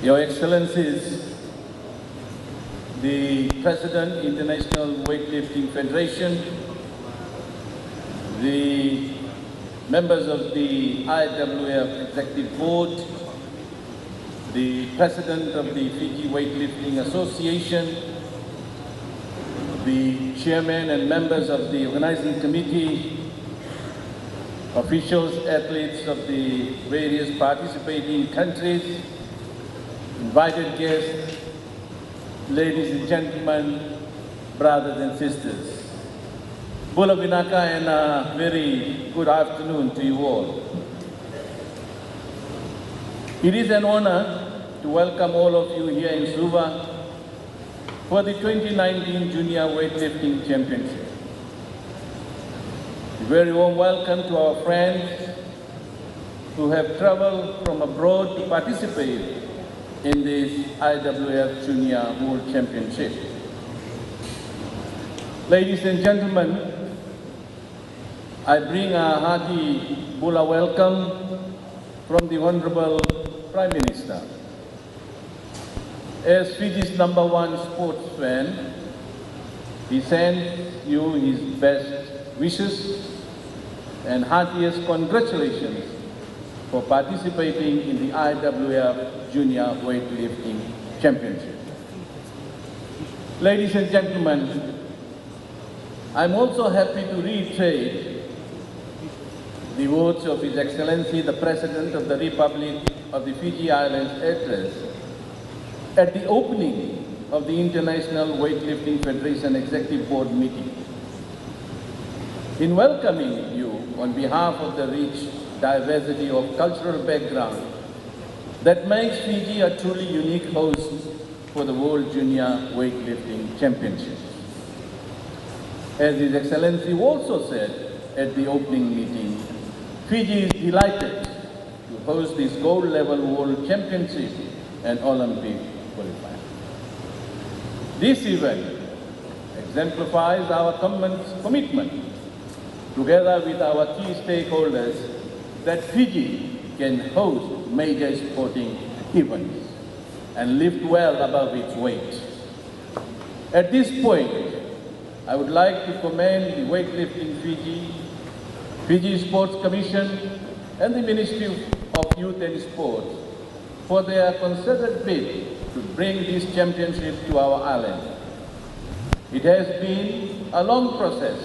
Your Excellencies, the President, International Weightlifting Federation, the members of the IWF Executive Board, the President of the Fiji Weightlifting Association, the Chairman and members of the Organizing Committee, officials, athletes of the various participating countries, invited guests, ladies and gentlemen, brothers and sisters. Bula Vinaka and a very good afternoon to you all. It is an honor to welcome all of you here in Suva for the 2019 Junior Weightlifting Championship. A very warm welcome to our friends who have traveled from abroad to participate in this IWF Junior World Championship. Ladies and gentlemen, I bring a hearty Bula welcome from the Honorable Prime Minister. As Fiji's #1 sports fan, he sends you his best wishes and heartiest congratulations for participating in the IWF Junior Weightlifting Championship. Ladies and gentlemen, I'm also happy to reiterate the words of His Excellency, the President of the Republic of the Fiji Islands address at the opening of the International Weightlifting Federation Executive Board meeting. In welcoming you on behalf of the rich diversity of cultural background that makes Fiji a truly unique host for the World Junior Weightlifting Championships. As His Excellency also said at the opening meeting, Fiji is delighted to host this gold-level World Championship and Olympic qualifier. This event exemplifies our commitment, together with our key stakeholders, that Fiji can host major sporting events and lift well above its weight. At this point, I would like to commend the Weightlifting Fiji Sports Commission and the Ministry of Youth and Sports for their concerted bid to bring this championship to our island. It has been a long process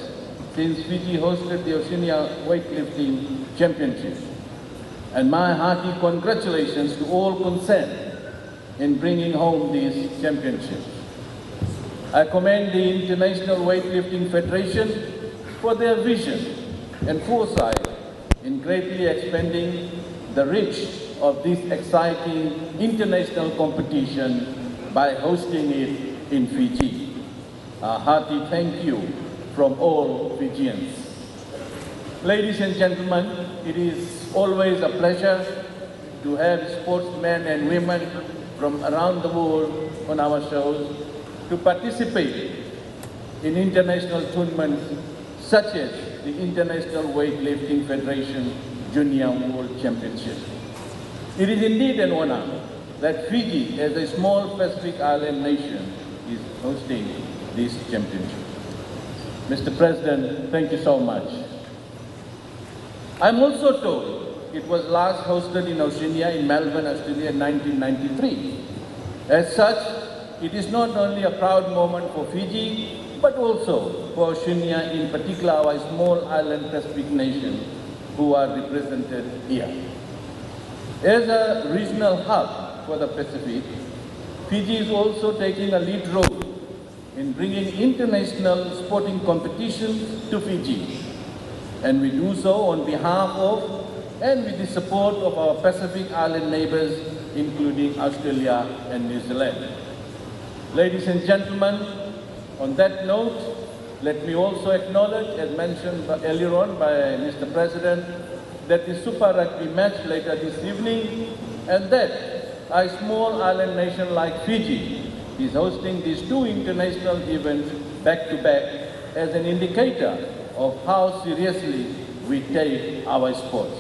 since Fiji hosted the Oceania Weightlifting Championship, and my hearty congratulations to all concerned in bringing home these championships. I commend the International Weightlifting Federation for their vision and foresight in greatly expanding the reach of this exciting international competition by hosting it in Fiji. A hearty thank you from all Fijians. Ladies and gentlemen, it is always a pleasure to have sportsmen and women from around the world on our shows to participate in international tournaments such as the International Weightlifting Federation Junior World Championship. It is indeed an honor that Fiji, as a small Pacific island nation, is hosting this championship. Mr. President, thank you so much. I'm also told it was last hosted in Oceania in Melbourne, Australia in 1993. As such, it is not only a proud moment for Fiji, but also for Oceania, in particular our small island Pacific nation who are represented here. As a regional hub for the Pacific, Fiji is also taking a lead role in bringing international sporting competitions to Fiji. And we do so on behalf of and with the support of our Pacific Island neighbors, including Australia and New Zealand. Ladies and gentlemen, on that note, let me also acknowledge, as mentioned earlier on by Mr. President, that the Super Rugby match later this evening, and that a small island nation like Fiji is hosting these two international events back to back as an indicator of how seriously we take our sports.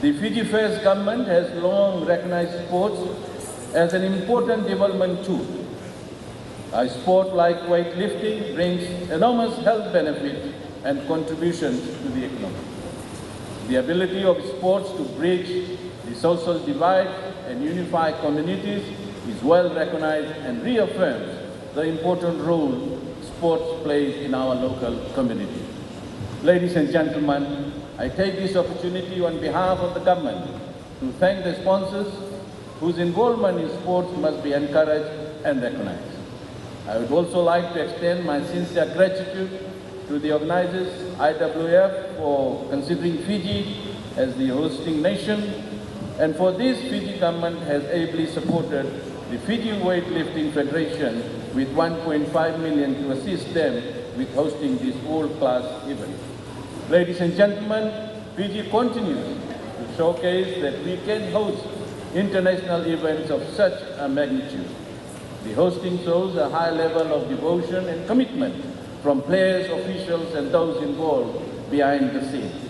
The Fiji First government has long recognized sports as an important development tool. A sport like weightlifting brings enormous health benefits and contributions to the economy. The ability of sports to bridge the social divide and unify communities is well recognized and reaffirms the important role sports plays in our local community. Ladies and gentlemen, I take this opportunity on behalf of the government to thank the sponsors whose involvement in sports must be encouraged and recognized. I would also like to extend my sincere gratitude to the organizers, IWF, for considering Fiji as the hosting nation, and for this, Fiji government has ably supported the Fiji Weightlifting Federation with 1.5 million to assist them with hosting this world-class event. Ladies and gentlemen, Fiji continues to showcase that we can host international events of such a magnitude. The hosting shows a high level of devotion and commitment from players, officials, and those involved behind the scenes.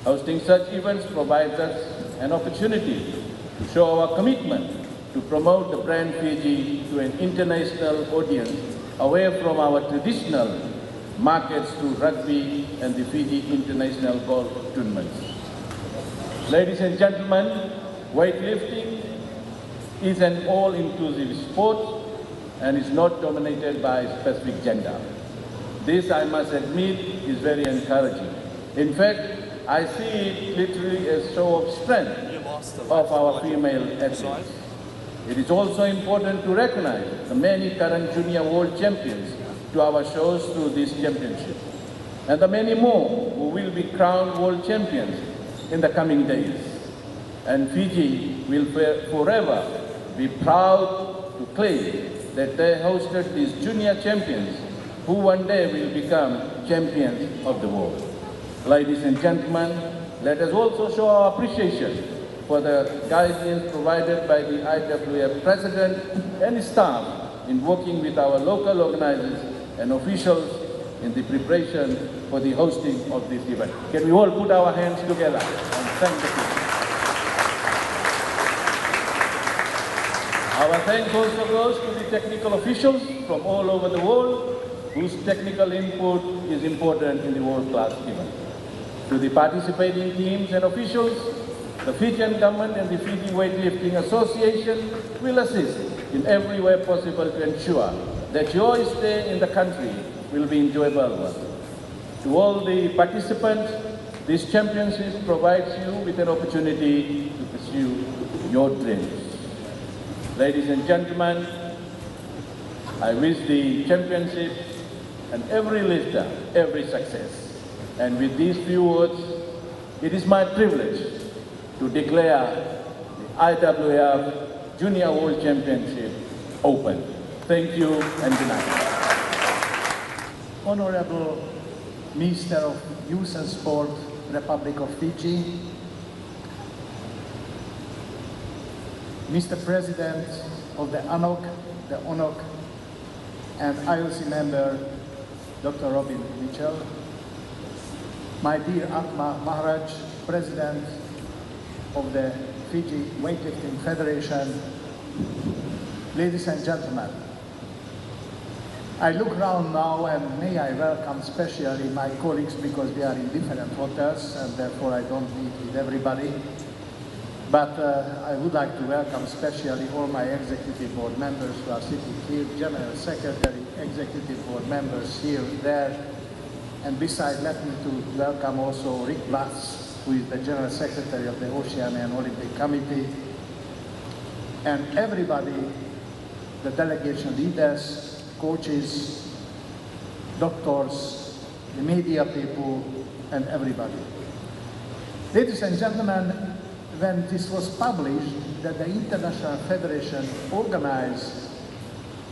Hosting such events provides us an opportunity to show our commitment to promote the brand Fiji to an international audience away from our traditional markets through rugby and the Fiji International Golf Tournaments. Ladies and gentlemen, weightlifting is an all-inclusive sport and is not dominated by a specific gender. This, I must admit, is very encouraging. In fact, I see it literally as a show of strength of our female athletes. It is also important to recognize the many current junior world champions to our shows through this championship, and the many more who will be crowned world champions in the coming days. And Fiji will forever be proud to claim that they hosted these junior champions who one day will become champions of the world. Ladies and gentlemen, let us also show our appreciation for the guidance provided by the IWF President and staff in working with our local organizers and officials in the preparation for the hosting of this event. Can we all put our hands together and thank the people? Our thanks also goes to the technical officials from all over the world whose technical input is important in the world-class event. To the participating teams and officials, the Fijian Government and the Fiji Weightlifting Association will assist in every way possible to ensure that your stay in the country will be enjoyable. To all the participants, this championship provides you with an opportunity to pursue your dreams. Ladies and gentlemen, I wish the championship and every lifter every success. And with these few words, it is my privilege to declare the IWF Junior World Championship open. Thank you and good night. Honorable Minister of Youth and Sport, Republic of Fiji, Mr. President of the ONOC, and IOC member, Dr. Robin Mitchell, my dear Atma Maharaj, President of the Fiji Weightlifting Federation, ladies and gentlemen, I look around now and may I welcome especially my colleagues because they are in different hotels and therefore I don't meet with everybody. But I would like to welcome especially all my executive board members who are sitting here, General Secretary, executive board members here, there. And besides, let me to welcome also Rick Blatz, who is the General Secretary of the Oceanian Olympic Committee, and everybody, the delegation leaders, coaches, doctors, the media people, and everybody. Ladies and gentlemen, when this was published that the International Federation organized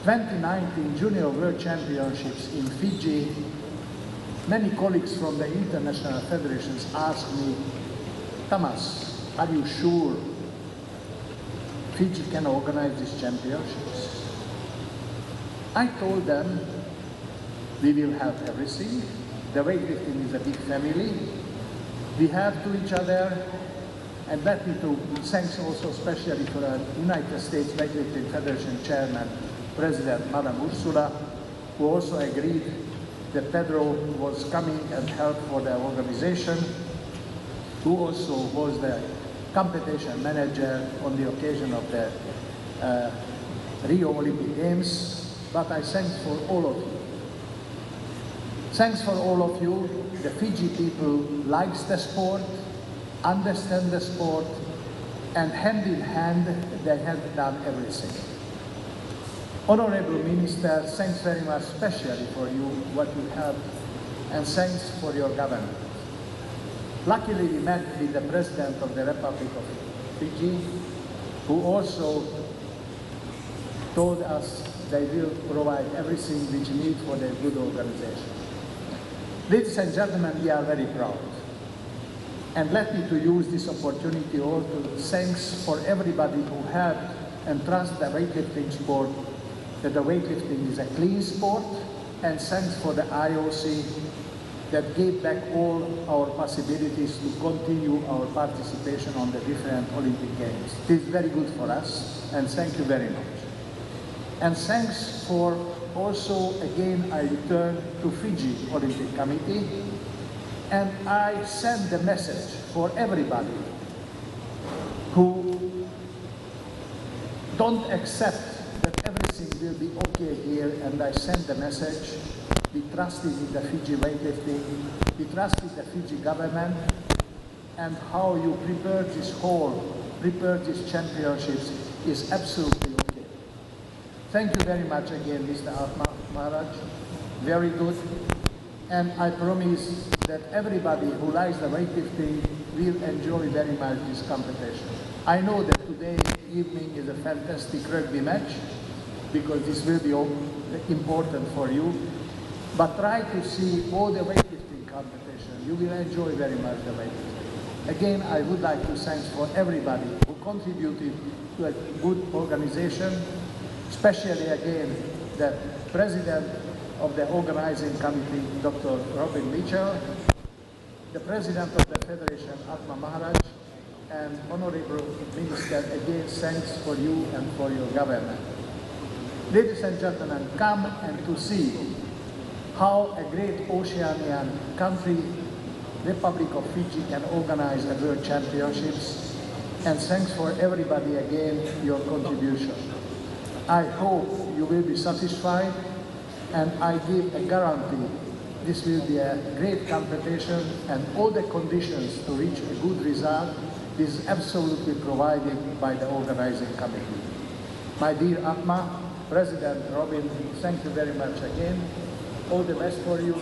2019 Junior World Championships in Fiji, many colleagues from the international federations asked me, Thomas, are you sure Fiji can organize these championships? I told them, we will have everything. The weightlifting is a big family. We have to each other, And let me to thanks also especially for the United States Weightlifting Federation Chairman, President Madam Ursula, who also agreed that Pedro was coming and helped for the organization, who also was the competition manager on the occasion of the Rio Olympic Games. But I thank for all of you. Thanks for all of you. The Fiji people likes the sport, understand the sport, and hand in hand they have done everything. Honorable Minister, thanks very much especially for you, what you have, and thanks for your government. Luckily we met with the President of the Republic of Fiji, who also told us they will provide everything which we need for the good organization. Ladies and gentlemen, we are very proud. And let me to use this opportunity also to thanks for everybody who helped and trust the weightlifting sport, that the weightlifting is a clean sport, and thanks for the IOC that gave back all our possibilities to continue our participation on the different Olympic Games. It is very good for us, and thank you very much. And thanks for also, again, I return to Fiji Olympic Committee, and I send the message for everybody who don't accept that everything will be okay here, and I send the message, we trusted in the Fiji weightlifting, we trusted the Fiji government, and how you prepare these championships is absolutely okay. Thank you very much again, Mr. Maharaj, very good. And I promise that everybody who likes the weightlifting will enjoy very much this competition. I know that today evening is a fantastic rugby match, because this will be important for you. But try to see all the weightlifting competition. You will enjoy very much the weightlifting. Again, I would like to thank for everybody who contributed to a good organization, especially again the President of the organizing committee, Dr. Robin Mitchell, the President of the Federation, Atma Maharaj, and Honorable Minister, again, thanks for you and for your government. Ladies and gentlemen, come and to see how a great Oceanian country, Republic of Fiji, can organize the World Championships. And thanks for everybody again, your contribution. I hope you will be satisfied, and I give a guarantee this will be a great competition, and all the conditions to reach a good result is absolutely provided by the organizing committee. My dear Atma, President Robin, thank you very much again. All the best for you.